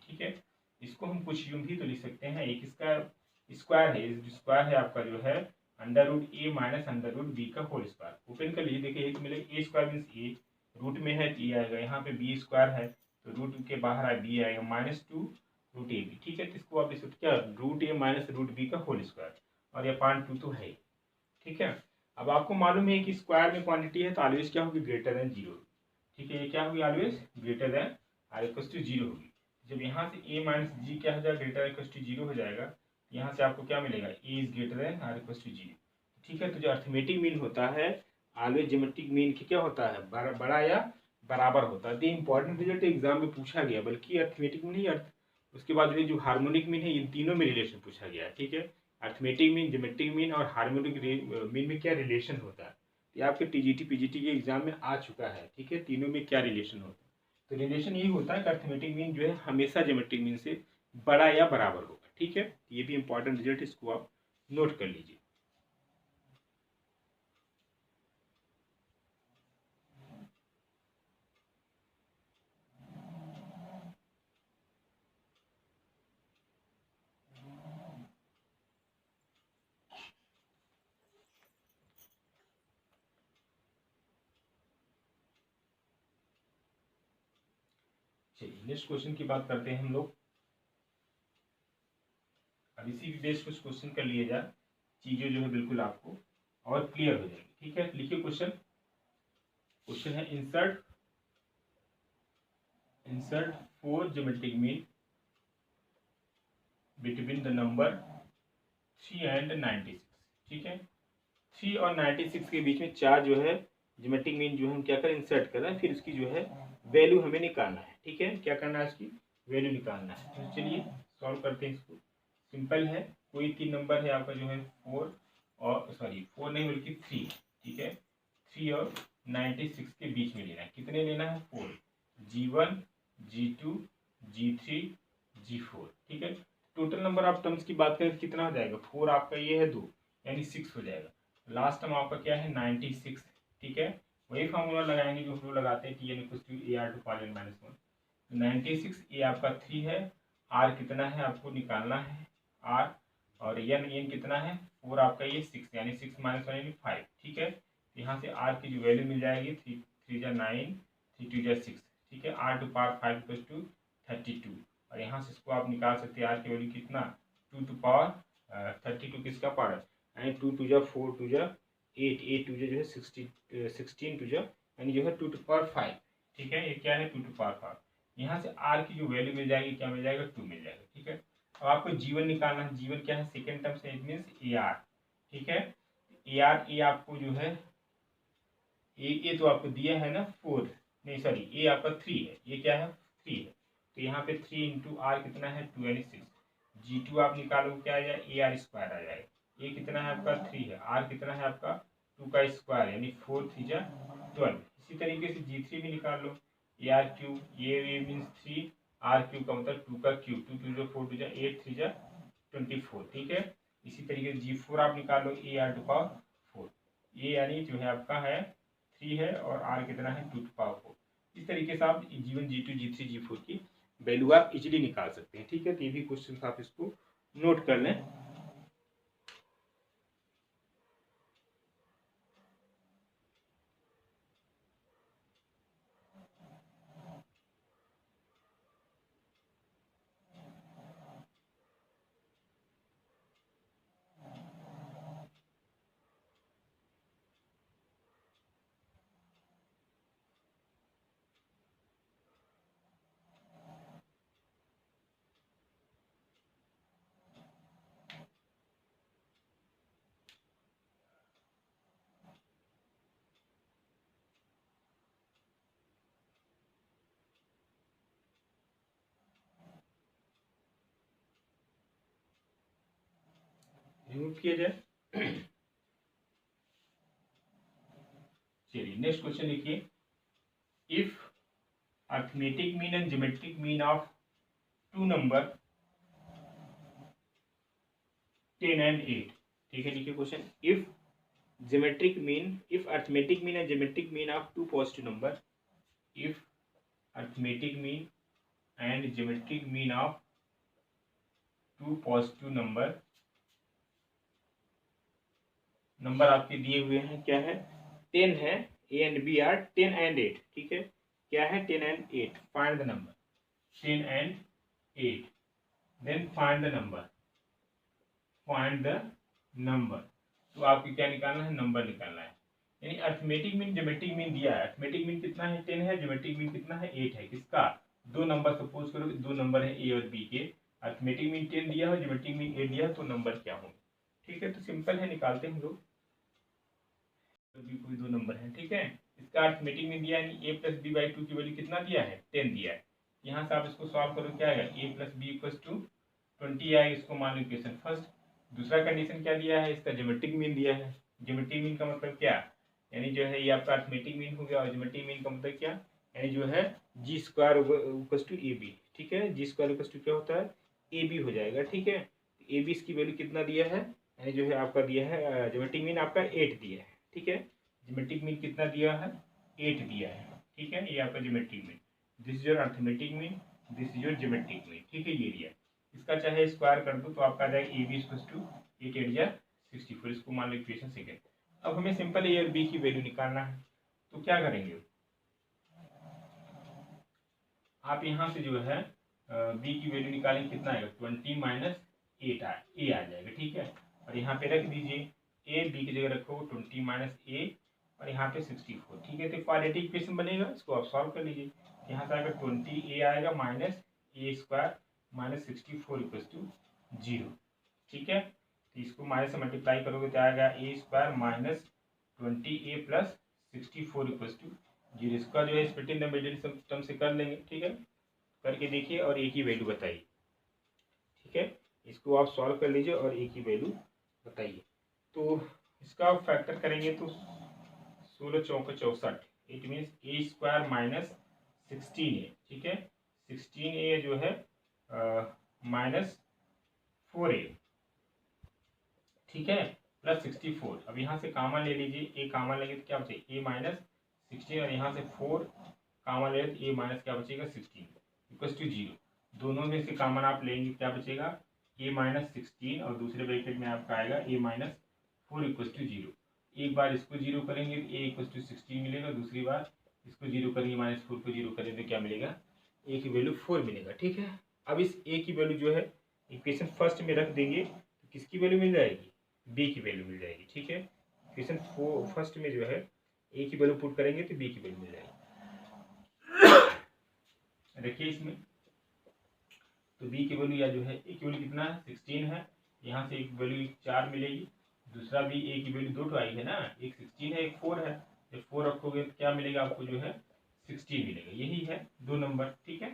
ठीक है, इसको हम कुछ यूं भी तो लिख सकते हैं, एक इसका स्क्वायर है आपका जो है √a -√b का होल स्क्वायर। ओपन कर लीजिए, देखिए एक मिलेगा a² मीन्स a, रूट में है तो ये आएगा, यहाँ पे b² है तो रूट के बाहर है b आएगा -2√ab। ठीक है, तो इसको आप लिख क्या, √a -√b का होल स्क्वायर, और ये 2 तो है। ठीक है, अब आपको मालूम है कि स्क्वायर में क्वांटिटी है तो ऑलवेज क्या होगी, ग्रेटर देन 0। ठीक है, ये क्या होगी, ऑलवेज ग्रेटर देन r=0 होगी। जब यहाँ से a - g क्या हो जाएगा, ग्रेटर = 0 हो जाएगा, यहाँ से आपको क्या मिलेगा, a is greater then r=0। ठीक है, तो जो अर्थमेटिक मीन होता है ऑलवेज ज्योमेट्रिक मीन की क्या होता है, बड़ा या बराबर होता है। तो इंपॉर्टेंट रिजल्ट एग्जाम में पूछा गया, बल्कि अर्थमेटिक मीन ही उसके बाद जो हार्मोनिक मीन है, इन तीनों में रिलेशन पूछा गया है। ठीक है, अर्थमेटिक मीन, ज्योमेट्रिक मीन और हार्मोनिक मीन में क्या रिलेशन होता है, ये आपके टीजीटी पीजीटी के एग्जाम में आ चुका है। ठीक है, तीनों में क्या रिलेशन होता है, तो रिलेशन यही होता है कि अर्थमेटिक मीन जो है हमेशा ज्योमेट्रिक मीन से बड़ा या बराबर होगा। ठीक है, ये भी इंपॉर्टेंट रिजल्ट, इसको आप नोट कर लीजिए। चलिए नेक्स्ट क्वेश्चन की बात करते हैं हम लोग। अब इसी भी बेस कुछ क्वेश्चन कर लिए जाए, चीजें जो है बिल्कुल आपको और क्लियर हो जाएगी। ठीक है, लिखिए क्वेश्चन। क्वेश्चन है insert 4 geometric mean between the number 3 and 96। ठीक है, 3 और 96 के बीच में 4 जो है ज्योमेट्रिक मीन जो है हम क्या करें, इंसर्ट कर रहे हैं, फिर उसकी जो है वैल्यू हमें निकालना है। ठीक है, क्या करना है, इसकी वैल्यू निकालना है। तो चलिए सॉल्व करते हैं इसको। सिंपल है, कोई 3 नंबर है आपका जो है 4 और 4 नहीं बल्कि 3। ठीक है, 3 और 96 के बीच में लेना है। कितने लेना है, 4, G1 G2 G3 G4। ठीक है, टोटल नंबर ऑफ टर्म्स की बात करें तो कितना हो जाएगा, 4 आपका ये है 2 यानी 6 हो जाएगा। लास्ट टर्म आपका क्या है, 96। ठीक है, वही फॉर्मूला लगाएंगे जो हम लोग लगाते हैं, Tn = AR to power n - 1। 96 ये आपका 3 है, R कितना है आपको निकालना है R, और n कितना है 4 आपका ये 6 यानी 6 - 1 यानी 5। ठीक है, यहाँ से R की जो वैल्यू मिल जाएगी 3 3 9 3 2 6। ठीक है, R to power 5 = 32, और यहाँ से इसको आप निकाल सकते हैं। R की वैल्यू कितना, 2 to power 32 किसका पावर यानी 2 2 4 2 8 8 2 जो है 16 2 यानी जो है 2 to power 5। ठीक है, ये क्या है 2 to power 5। यहाँ से R की जो वैल्यू मिल जाएगी क्या मिल जाएगा, 2 मिल जाएगा। ठीक है, अब आपको जीवन निकालना है। जीवन क्या है, सेकेंड टर्म से, इट मीन्स AR। ठीक है, AR ए आपको जो है ए तो आपको दिया है ना 4, नहीं सॉरी ए आपका 3 है, ये क्या है 3 है, तो यहाँ पे 3 × R कितना है 2 यानी 6। G2 आप निकालो क्या आ जाएगा, AR स्क्वायर आ जाएगा। ये कितना है आपका 3 है, R कितना है आपका 2 का स्क्वायर यानी 4 3 12। इसी तरीके से G3 भी निकाल लो, AR3, ये मीन्स 3, R3 का मतलब 2 का क्यूब, 2 2 4 2 8 3 24। ठीक है, इसी तरीके से G4 आप निकाल लो, AR to power 4, ये यानी जो है आपका है 3 है, और R कितना है 2 to power 4। इस तरीके से आप G1 G2 G3 G4 की वैल्यू आप इजीली निकाल सकते हैं। ठीक है, तो ये भी क्वेश्चन आप इसको नोट कर लें। रिमूव किया जाए। चलिए नेक्स्ट क्वेश्चन देखिए, if arithmetic mean and geometric mean of 2 number 10 and 8। ठीक है, लिखिए question, if arithmetic mean and geometric mean of 2 positive number, if arithmetic mean and geometric mean of 2 positive number आपके दिए हुए हैं, क्या है 10 है, A and B are 10 and 8। ठीक है, क्या है 10 and 8, find the number 10 and 8, then find the number. तो आपको क्या निकालना है, नंबर निकालना है। यानी अर्थमेटिक मीन ज्योमेट्रिक मीन दिया है, अर्थमेटिक मीन कितना है 10 है, ज्योमेट्रिक मीन कितना है 8 है। किसका, 2 नंबर, सपोज करो 2 नंबर है ए और बी के, अर्थमेटिक मीन 10 दिया है, ज्योमेट्रिक मीन 8 दिया है, तो नंबर क्या होंगे। ठीक है, तो सिंपल है, निकालते हैं हम लोग। बी को भी 2 नंबर है। ठीक है, इसका अर्थमेटिक मीन दिया यानी a + b/2 की वैल्यू कितना दिया है 10 दिया है। यहाँ से आप इसको सॉल्व करो, क्या आएगा a + b = 20 आएगा, इसको मान लो इक्वेशन फर्स्ट। दूसरा कंडीशन क्या दिया है, इसका ज्योमेट्रिक मीन दिया है। ज्योमेट्रिक मीन का मतलब क्या, यानी जो है ये आपका अर्थमेटिक मीन हो गया, और ज्योमेट्रिक मीन का मतलब क्या, यानी जो है G² = AB। ठीक है, G² क्या होता है, AB हो जाएगा। ठीक है, AB इसकी वैल्यू कितना दिया है, यानी जो है आपका दिया है ज्योमेट्रिक मीन आपका 8 दिया है। ठीक है, ज्योमेट्रिक मीन कितना दिया है, 8 दिया है। ठीक है, ये आपका geometric mean, this is your arithmetic mean, this is your geometric mean. ठीक है, ये दिया, इसका चाहे स्क्वायर कर दो तो आपका आ जाएगा AB = 8 8 64, इसको मान लो इक्वेशन सेकेंड। अब हमें सिंपल ए और बी की वैल्यू निकालना है, तो क्या करेंगे, आप यहाँ से जो है बी की वैल्यू निकालेंगे, कितना आएगा 20 - 8 ए आ जाएगा। ठीक है, और यहाँ पे रख दीजिए, ए बी की जगह रखो 20 - 8 और यहाँ पे 64, ठीक है। तो क्वाड्रेटिक इक्वेशन बनेगा, इसको आप सॉल्व कर लीजिए। यहाँ से आएगा 20a आएगा minus a square minus 64 equal to 0, ठीक है। तो इसको माइनस से मल्टीप्लाई करोगे तो आएगा A square minus 20a plus 64 equal to 0। इसका जो है split in the middle term से कर लेंगे, ठीक है। करके देखिए और एक ही वैल्यू बताइए, ठीक है। इसको आप सॉल्व कर लीजिए और एक ही वैल्यू बताइए। तो इसका आप फैक्टर करेंगे तो 16 चौके 64, it means A square minus 16a, ठीक है। 16a जो है माइनस 4a, ठीक है, प्लस 64। अब यहाँ से कामन ले लीजिए, ए कामन लेंगे तो क्या बचेगा, ए माइनस 16, और यहाँ से 4 कामन ले तो ए माइनस क्या बचेगा 16 इक्वल टू 0। दोनों में से कामन आप लेंगे क्या बचेगा, ए माइनस 16, और दूसरे ब्रैकेट में आपका आएगा ए माइनस 4 इक्वल टू 0। एक बार इसको 0 करेंगे तो ए इक्वल टू 16 मिलेगा, दूसरी बार इसको 0 करेंगे माइनस 4 को 0 करेंगे तो क्या मिलेगा, ए की वैल्यू 4 मिलेगा, ठीक है। अब इस ए की वैल्यू जो है इक्वेशन फर्स्ट में रख देंगे तो किसकी वैल्यू मिल जाएगी, बी की वैल्यू मिल जाएगी, ठीक है। इक्वेशन फर्स्ट में जो है ए की वैल्यू पुट करेंगे तो बी की वैल्यू मिल जाएगी। देखिए इसमें तो बी की वैल्यू या जो है ए की वैल्यू कितना है 16 है, यहाँ से एक वैल्यू 4 मिलेगी, दूसरा भी ए की वैल्यू 2 आई है ना, एक 16 है एक 4 है। जब 4 रखोगे तो क्या मिलेगा आपको, जो है 16 मिलेगा, यही है 2 नंबर, ठीक है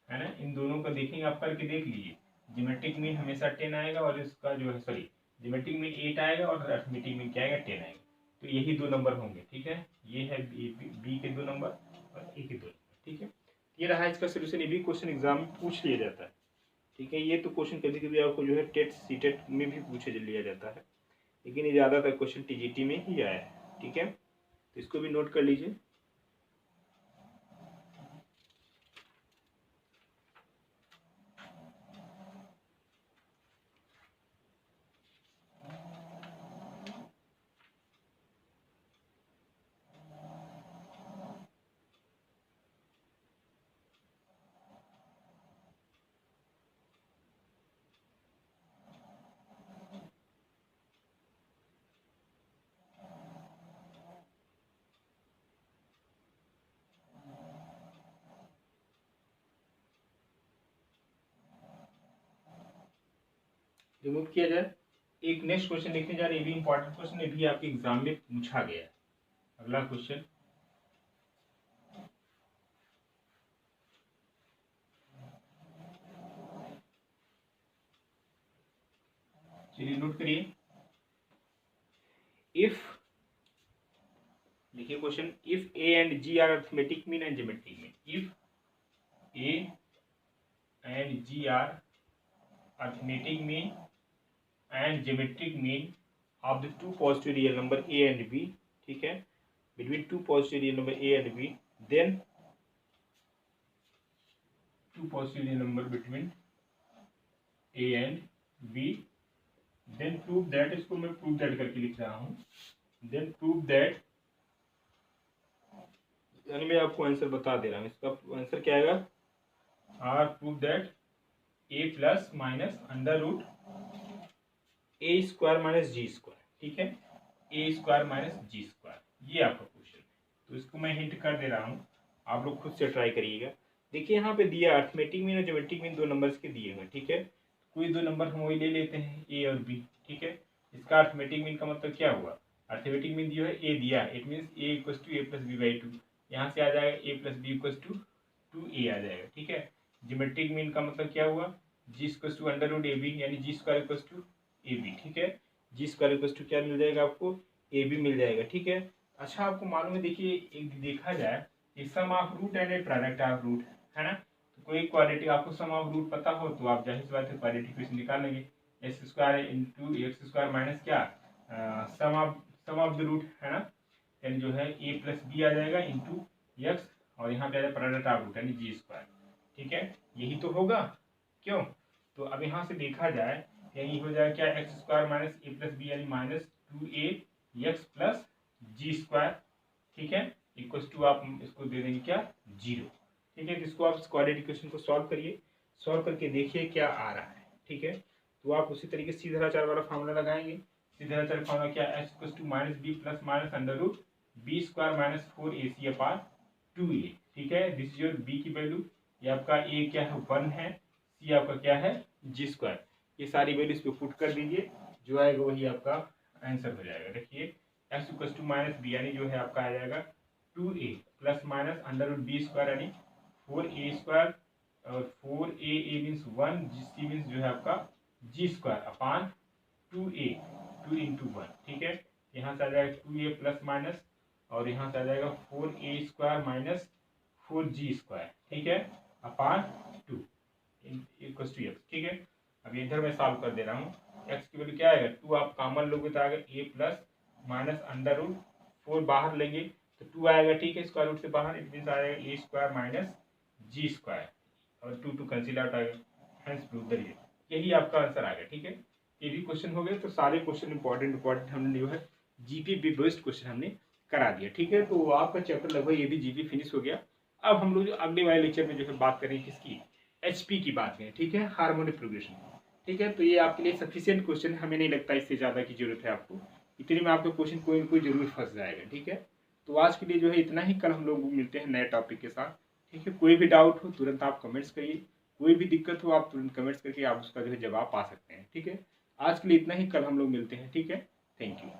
ना। इन दोनों को देखेंगे आप, करके देख लीजिए। ज्योमेट्रिक मीन हमेशा 10 आएगा और इसका जो है सॉरी ज्योमेट्रिक मीन 8 आएगा और अरिथमेटिक मीन क्या आएगा 10 आएगा। तो यही 2 नंबर होंगे, ठीक है। ये है बी के 2 नंबर और ए के 2 नंबर, ठीक है। ये रहा इसका सोल्यूशन। ये भी क्वेश्चन एग्जाम में पूछ लिया जाता है, ठीक है। ये तो क्वेश्चन कभी कभी आपको जो है टेट सीटेट में भी पूछे लिया जाता है, लेकिन ये ज़्यादातर क्वेश्चन टीजीटी में ही आया है, ठीक है। तो इसको भी नोट कर लीजिए। रिमूव किया जाए। एक नेक्स्ट क्वेश्चन देखने जा रहे हैं, ये भी इंपॉर्टेंट क्वेश्चन है, भी आपके एग्जाम में पूछा गया है। अगला क्वेश्चन, चलिए नोट करिए। इफ, देखिए question, if a and g are arithmetic mean and geometric mean, if a and g are arithmetic mean and geometric mean of the two positive real number a and b, ठीक है, between two positive real number a and b, then two positive real number between a and b, then prove that, इसको मैं prove that करके लिख रहा हूँ, then prove that, यानी मैं आपको आंसर बता दे रहा हूँ। इसका आंसर क्या आएगा, और prove that a plus minus under root a square minus g square, ठीक है, a square minus g square, ये आपका क्वेश्चन है। तो इसको मैं हिंट कर दे रहा हूँ, आप लोग खुद से ट्राई करिएगा। देखिए यहाँ पे दिया अरिथमेटिक मीन और ज्योमेट्रिक मीन 2 नंबर्स के दिए हुए, ठीक है। कोई 2 नंबर हम वही ले लेते हैं, ए और बी, ठीक है। इसका अरिथमेटिक मीन का मतलब क्या हुआ, अरिथमेटिक मीन दिया है ए दिया, it mean A equal to A plus B by 2, यहाँ से आ जाएगा A plus B equal to 2a आ जाएगा, ठीक है। ज्योमेट्रिक मीन का मतलब क्या हुआ, G equal to under root A B, यानी G square equal to A B, ठीक है। जी स्क्वायर इक्वल टू क्या मिल जाएगा आपको, ए बी मिल जाएगा, ठीक है। अच्छा आपको मालूम है, देखिए एक देखा जाए ये sum of root and a product of root है ना। तो कोई क्वाड्रेटिक आपको सम ऑफ रूट पता हो तो आप जाहिर सी बात है क्वाड्रेटिक इक्वेशन निकाल लेंगे, x square into x square minus क्या सम ऑफ द रूट है ना, यानी जो है ए प्लस बी आ जाएगा इंटू एक्स, और यहाँ पे आ जाएगा प्रोडक्ट ऑफ रूट यानी जी स्क्वायर, ठीक है। यही तो होगा, क्यों। तो अब यहाँ से देखा जाए यही हो जाएगा क्या, एक्स स्क्वायर माइनस ए प्लस बी यानी माइनस 2a एक्स प्लस जी स्क्वायर, ठीक है, इक्वल टू आप इसको दे देंगे क्या 0, ठीक है। तो इसको आप क्वाड्रेटिक इक्वेशन को सॉल्व करिए, सॉल्व करके देखिए क्या आ रहा है, ठीक है। तो आप उसी तरीके से सीधा चार वाला फार्मूला लगाएंगे। सीधा चार फार्मूला क्या, x equal to minus b plus minus under root b square minus 4ac upon 2a। ठीक है, दिस इज योर बी की वैल्यू। ये आपका ए क्या है 1 है, सी आपका क्या है जी स्क्वायर। ये सारी वैल्यू इस पे पुट कर दीजिए, जो आएगा वही आपका आंसर हो जाएगा। देखिए x equal to minus b यानी जो है आपका आ जाएगा 2a plus minus under root b square यानी 4a स्क्वायर और 4a मीन्स 1, सी मीन्स जो है आपका जी स्क्वायर अपान 2a 2 इंटू 1। ठीक है, यहाँ से आ जाएगा 2a प्लस माइनस और यहाँ से आ जाएगा 4a square minus 4g square. ठीक है, अपान 2 इक्वल टू एक्स। ठीक है, अब इधर मैं सॉल्व कर दे रहा हूँ। एक्स की वैल्यू क्या आएगा 2, आप कॉमन लोगे तो आएगा a plus minus under root 4 बाहर लेंगे तो 2 आएगा। ठीक है, स्क्वायर रूट से बाहर, इट मीन्स आएगा a square minus g square और 2 कैंसिल आउट आएगा, हेंस प्रूव द रिजल्ट। यही आपका आंसर आ गया। ठीक है, ये भी क्वेश्चन हो गए। तो सारे क्वेश्चन इंपॉर्टेंट हमने जो है जीपी बेस्ड क्वेश्चन हमने करा दिया। ठीक है, तो आपका चैप्टर लगभग ये भी जीपी फिनिश हो गया। अब हम लोग अगले वाले लेक्चर में जो है बात करेंगे किसकी, एचपी की बात करें। ठीक है, हार्मोनिक प्रोग्रेशन। ठीक है, तो ये आपके लिए सफिशियंट क्वेश्चन है, हमें नहीं लगता इससे ज़्यादा की जरूरत है आपको। इतने में आपका क्वेश्चन कोई ना कोई जरूर फंस जाएगा। ठीक है, तो आज के लिए जो है इतना ही। कल हम लोग मिलते हैं नए टॉपिक के साथ। ठीक है, कोई भी डाउट हो तुरंत आप कमेंट्स करिए, कोई भी दिक्कत हो आप तुरंत कमेंट्स करके आप उसका जो है जवाब पा सकते हैं। ठीक है, आज के लिए इतना ही, कल हम लोग मिलते हैं। ठीक है, थैंक यू।